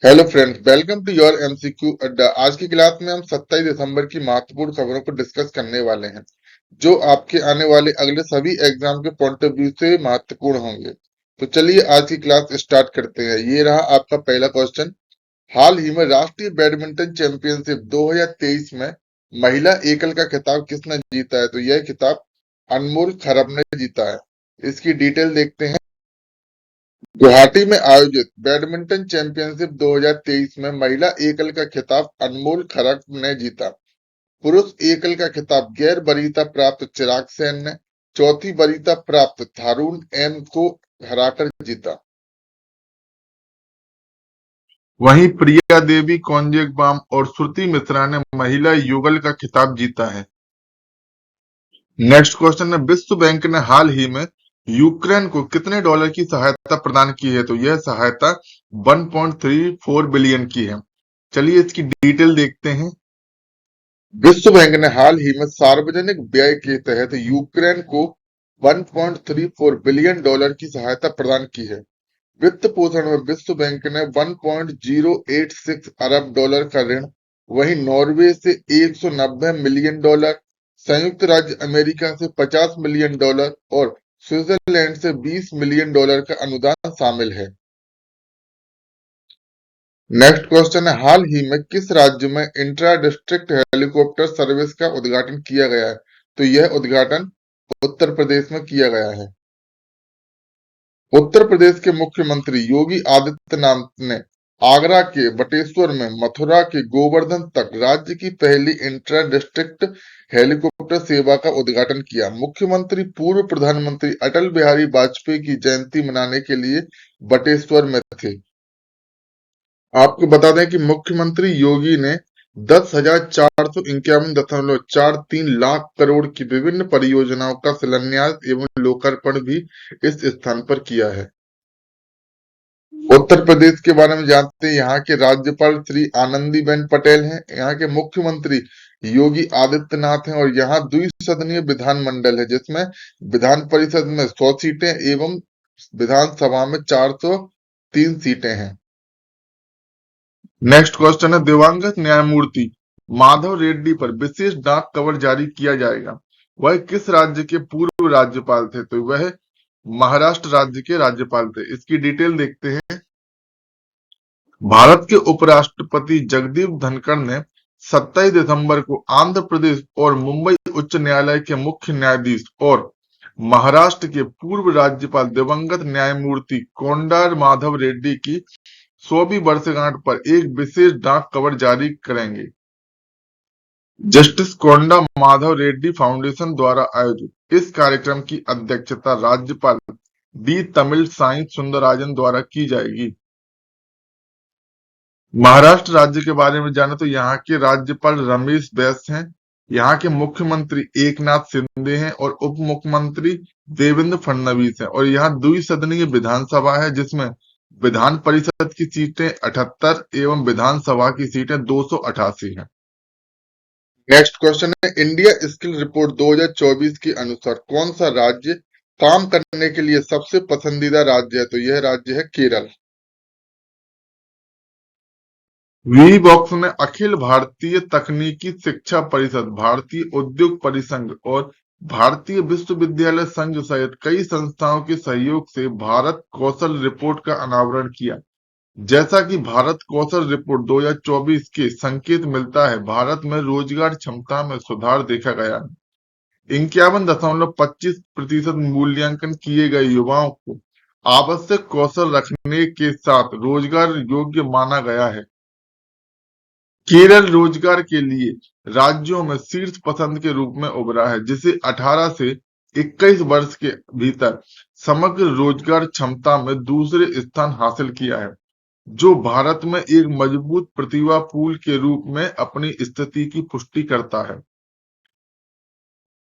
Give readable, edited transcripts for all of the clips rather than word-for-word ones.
Hello friends, welcome to your MCQ अड्डा। आज की क्लास में हम 27 दिसंबर की महत्वपूर्ण खबरों पर डिस्कस करने वाले हैं, जो आपके आने वाले अगले सभी एग्जाम के पॉइंट ऑफ व्यू से महत्वपूर्ण होंगे। तो चलिए आज की क्लास स्टार्ट करते हैं। ये रहा आपका पहला क्वेश्चन। हाल ही में राष्ट्रीय बैडमिंटन चैंपियनशिप 2023 में महिला एकल का खिताब किसने जीता है? तो यह खिताब अनमोल खरब ने जीता है। इसकी डिटेल देखते हैं। गुवाहाटी में आयोजित बैडमिंटन चैंपियनशिप 2023 में महिला एकल का खिताब अनमोल खरब ने जीता। पुरुष एकल का खिताब गैर वरीयता प्राप्त चिराग सेन ने चौथी वरीयता प्राप्त थारून एम को हराकर जीता। वहीं प्रिया देवी कौंजेगबाम और श्रुति मिश्रा ने महिला युगल का खिताब जीता है। नेक्स्ट क्वेश्चन है, विश्व बैंक ने हाल ही में यूक्रेन को कितने डॉलर की सहायता प्रदान की है? तो यह सहायता 1.34 बिलियन की है। चलिए इसकी डिटेल देखते हैं। विश्व बैंक ने हाल ही में सार्वजनिक व्यय के तहत यूक्रेन को 1.34 बिलियन डॉलर की सहायता प्रदान की है। वित्त पोषण में विश्व बैंक ने 1.086 अरब डॉलर का ऋण, वहीं नॉर्वे से 190 मिलियन डॉलर, संयुक्त राज्य अमेरिका से 50 मिलियन डॉलर और स्विट्जरलैंड से 20 मिलियन डॉलर का अनुदान शामिल है। नेक्स्ट क्वेश्चन है, हाल ही में किस राज्य में इंट्रा डिस्ट्रिक्ट हेलीकॉप्टर सर्विस का उद्घाटन किया गया है? तो यह उद्घाटन उत्तर प्रदेश में किया गया है। उत्तर प्रदेश के मुख्यमंत्री योगी आदित्यनाथ ने आगरा के बटेश्वर में मथुरा के गोवर्धन तक राज्य की पहली इंट्रा डिस्ट्रिक्ट हेलीकॉप्टर सेवा का उद्घाटन किया। मुख्यमंत्री पूर्व प्रधानमंत्री अटल बिहारी वाजपेयी की जयंती मनाने के लिए बटेश्वर में थे। आपको बता दें कि मुख्यमंत्री योगी ने 10,451.43 लाख करोड़ की विभिन्न परियोजनाओं का शिलान्यास एवं लोकार्पण भी इस स्थान पर किया है। उत्तर प्रदेश के बारे में जानते हैं। यहाँ के राज्यपाल श्री आनंदीबेन पटेल हैं, यहाँ के मुख्यमंत्री योगी आदित्यनाथ हैं और यहाँ द्विसदनीय विधानमंडल है, जिसमें विधान परिषद में 100 सीटें एवं विधानसभा में 403 सीटें हैं। नेक्स्ट क्वेश्चन है, दिवंगत न्यायमूर्ति माधव रेड्डी पर विशेष डाक कवर जारी किया जाएगा। वह किस राज्य के पूर्व राज्यपाल थे? तो वह महाराष्ट्र राज्य के राज्यपाल थे। इसकी डिटेल देखते हैं। भारत के उपराष्ट्रपति जगदीप धनखड़ ने 27 दिसंबर को आंध्र प्रदेश और मुंबई उच्च न्यायालय के मुख्य न्यायाधीश और महाराष्ट्र के पूर्व राज्यपाल दिवंगत न्यायमूर्ति कोंडा माधव रेड्डी की 100वीं वर्षगांठ पर एक विशेष डाक कवर जारी करेंगे। जस्टिस कोंडा माधव रेड्डी फाउंडेशन द्वारा आयोजित इस कार्यक्रम की अध्यक्षता राज्यपाल डी तमिल साई सुंदरराजन द्वारा की जाएगी। महाराष्ट्र राज्य के बारे में जाने तो यहाँ के राज्यपाल रमेश बैस हैं, यहाँ के मुख्यमंत्री एकनाथ शिंदे हैं और उप मुख्यमंत्री देवेंद्र फडणवीस हैं और यहाँ द्विसदनीय विधानसभा है, जिसमें विधान परिषद की सीटें 78 एवं विधानसभा की सीटें 288 हैं। नेक्स्ट क्वेश्चन है, इंडिया स्किल रिपोर्ट 2024 के अनुसार कौन सा राज्य काम करने के लिए सबसे पसंदीदा राज्य है? तो यह राज्य है केरल। वी बॉक्स में अखिल भारतीय तकनीकी शिक्षा परिषद, भारतीय उद्योग परिसंघ और भारतीय विश्वविद्यालय संघ सहित कई संस्थाओं के सहयोग से भारत कौशल रिपोर्ट का अनावरण किया। जैसा कि भारत कौशल रिपोर्ट 2024 के संकेत मिलता है, भारत में रोजगार क्षमता में सुधार देखा गया है। 51.25% मूल्यांकन किए गए युवाओं को आवश्यक कौशल रखने के साथ रोजगार योग्य माना गया है। केरल रोजगार के लिए राज्यों में शीर्ष पसंद के रूप में उभरा है, जिसे 18 से 21 वर्ष के भीतर समग्र रोजगार क्षमता में दूसरे स्थान हासिल किया है, जो भारत में एक मजबूत प्रतिभा पूल के रूप में अपनी स्थिति की पुष्टि करता है।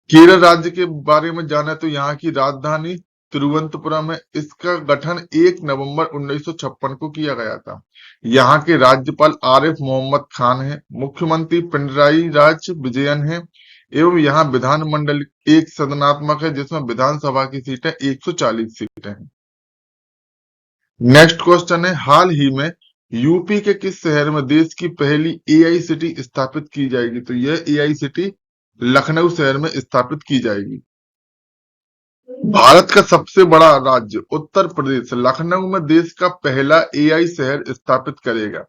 केरल राज्य के बारे में जाने तो यहाँ की राजधानी तिरुवनंतपुरम है। इसका गठन 1 नवंबर 1956 को किया गया था। यहाँ के राज्यपाल आरिफ मोहम्मद खान हैं, मुख्यमंत्री पिनराई राज विजयन हैं एवं यहाँ विधानमंडल एक सदनात्मक है, जिसमें विधानसभा की सीटें 140 सीटें हैं। नेक्स्ट क्वेश्चन है, हाल ही में यूपी के किस शहर में देश की पहली एआई सिटी स्थापित की जाएगी? तो यह एआई सिटी लखनऊ शहर में स्थापित की जाएगी। भारत का सबसे बड़ा राज्य उत्तर प्रदेश लखनऊ में देश का पहला एआई शहर स्थापित करेगा।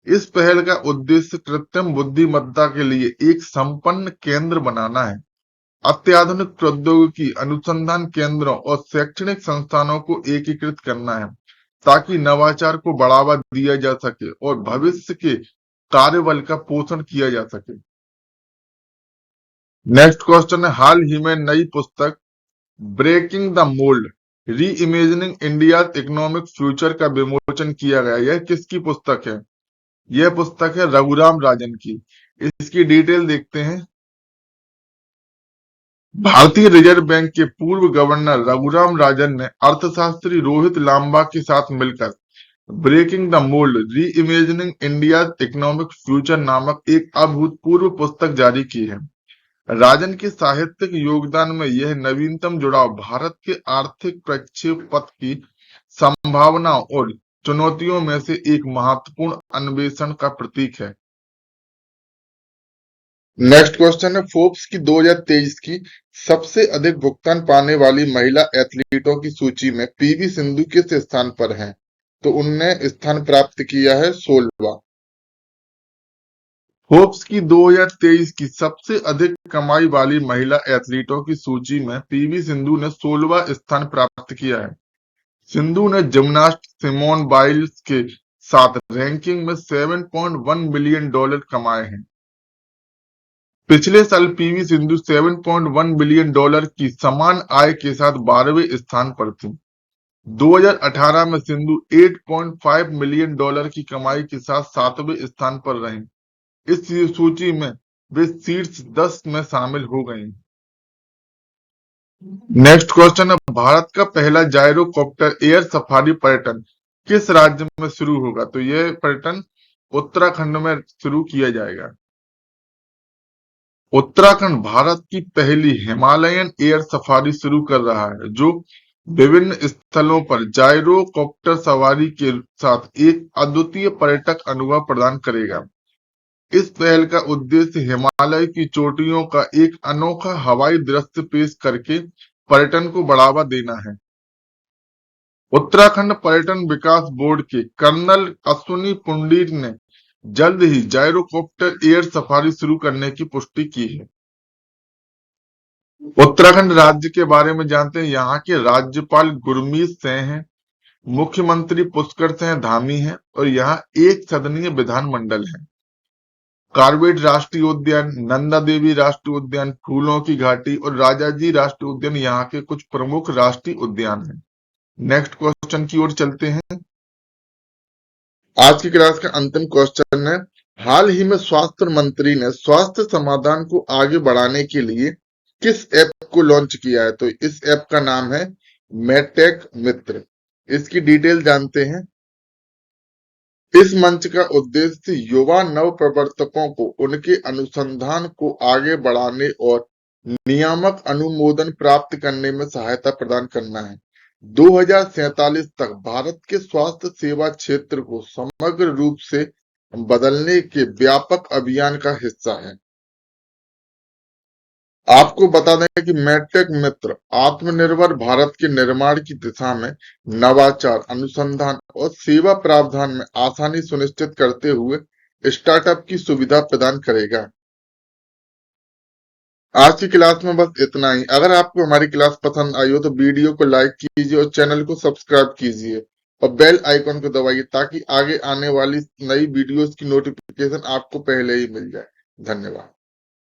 इस पहल का उद्देश्य कृत्रिम बुद्धिमत्ता के लिए एक संपन्न केंद्र बनाना है। अत्याधुनिक प्रौद्योगिकी अनुसंधान केंद्रों और शैक्षणिक संस्थानों को एकीकृत करना है ताकि नवाचार को बढ़ावा दिया जा सके और भविष्य के कार्यबल का पोषण किया जा सके। नेक्स्ट क्वेश्चन है, हाल ही में नई पुस्तक ब्रेकिंग द मोल्ड री इमेजिनिंग इंडिया इकोनॉमिक फ्यूचर का विमोचन किया गया। यह किसकी पुस्तक है? यह पुस्तक है रघुराम राजन की। इसकी डिटेल देखते हैं। भारतीय रिजर्व बैंक के पूर्व गवर्नर रघुराम राजन ने अर्थशास्त्री रोहित लांबा के साथ मिलकर ब्रेकिंग द मोल्ड री इमेजिनिंग इंडिया इकोनॉमिक फ्यूचर नामक एक अभूतपूर्व पुस्तक जारी की है। राजन के साहित्यिक योगदान में यह नवीनतम जुड़ाव भारत के आर्थिक प्रक्षेपवक्र की संभावनाओं और चुनौतियों में से एक महत्वपूर्ण अन्वेषण का प्रतीक है। नेक्स्ट क्वेश्चन है, फोर्ब्स की 2023 की सबसे अधिक भुगतान पाने वाली महिला एथलीटों की सूची में पीवी सिंधु किस स्थान पर हैं? तो उनने स्थान प्राप्त किया है 16वां। फोर्ब्स की 2023 की सबसे अधिक कमाई वाली महिला एथलीटों की सूची में पीवी सिंधु ने 16वां स्थान प्राप्त किया है। सिंधु ने जिम्नास्ट सिमोन बाइल्स के साथ रैंकिंग में $7.1 बिलियन कमाए हैं। पिछले साल पीवी सिंधु $7.1 बिलियन की समान आय के साथ 12वें स्थान पर थी। 2018 में सिंधु $8.5 मिलियन की कमाई के साथ 7वें स्थान पर रहीं। इस सूची में वे शीर्ष 10 में शामिल हो गई। नेक्स्ट क्वेश्चन है, भारत का पहला जायरोकॉप्टर एयर सफारी पर्यटन किस राज्य में शुरू होगा? तो यह पर्यटन उत्तराखंड में शुरू किया जाएगा। उत्तराखंड भारत की पहली हिमालयन एयर सफारी शुरू कर रहा है जो विभिन्न स्थलों पर जायरोकॉप्टर सवारी के साथ एक अद्वितीय पर्यटक अनुभव प्रदान करेगा। इस पहल का उद्देश्य हिमालय की चोटियों का एक अनोखा हवाई दृश्य पेश करके पर्यटन को बढ़ावा देना है। उत्तराखंड पर्यटन विकास बोर्ड के कर्नल अश्विनी पुंडीर ने जल्द ही जायरोकॉप्टर एयर सफारी शुरू करने की पुष्टि की है। उत्तराखंड राज्य के बारे में जानते हैं। यहाँ के राज्यपाल गुरमीत सिंह हैं, मुख्यमंत्री पुष्कर सिंह धामी हैं और यहाँ एक सदनीय विधानमंडल है। कार्बेट राष्ट्रीय उद्यान, नंदा देवी राष्ट्रीय उद्यान, फूलों की घाटी और राजाजी राष्ट्रीय उद्यान यहाँ के कुछ प्रमुख राष्ट्रीय उद्यान हैं। नेक्स्ट क्वेश्चन की ओर चलते हैं। आज की क्लास का अंतिम क्वेश्चन है, हाल ही में स्वास्थ्य मंत्री ने स्वास्थ्य समाधान को आगे बढ़ाने के लिए किस ऐप को लॉन्च किया है? तो इस ऐप का नाम है मेडटेक मित्र। इसकी डिटेल जानते हैं। इस मंच का उद्देश्य युवा नवप्रवर्तकों को उनके अनुसंधान को आगे बढ़ाने और नियामक अनुमोदन प्राप्त करने में सहायता प्रदान करना है। 2047 तक भारत के स्वास्थ्य सेवा क्षेत्र को समग्र रूप से बदलने के व्यापक अभियान का हिस्सा है। आपको बता दें कि मेडटेक मित्र आत्मनिर्भर भारत के निर्माण की दिशा में नवाचार, अनुसंधान और सेवा प्रावधान में आसानी सुनिश्चित करते हुए स्टार्टअप की सुविधा प्रदान करेगा। आज की क्लास में बस इतना ही। अगर आपको हमारी क्लास पसंद आई हो तो वीडियो को लाइक कीजिए और चैनल को सब्सक्राइब कीजिए और बेल आइकन को दबाइए ताकि आगे आने वाली नई वीडियोस की नोटिफिकेशन आपको पहले ही मिल जाए। धन्यवाद।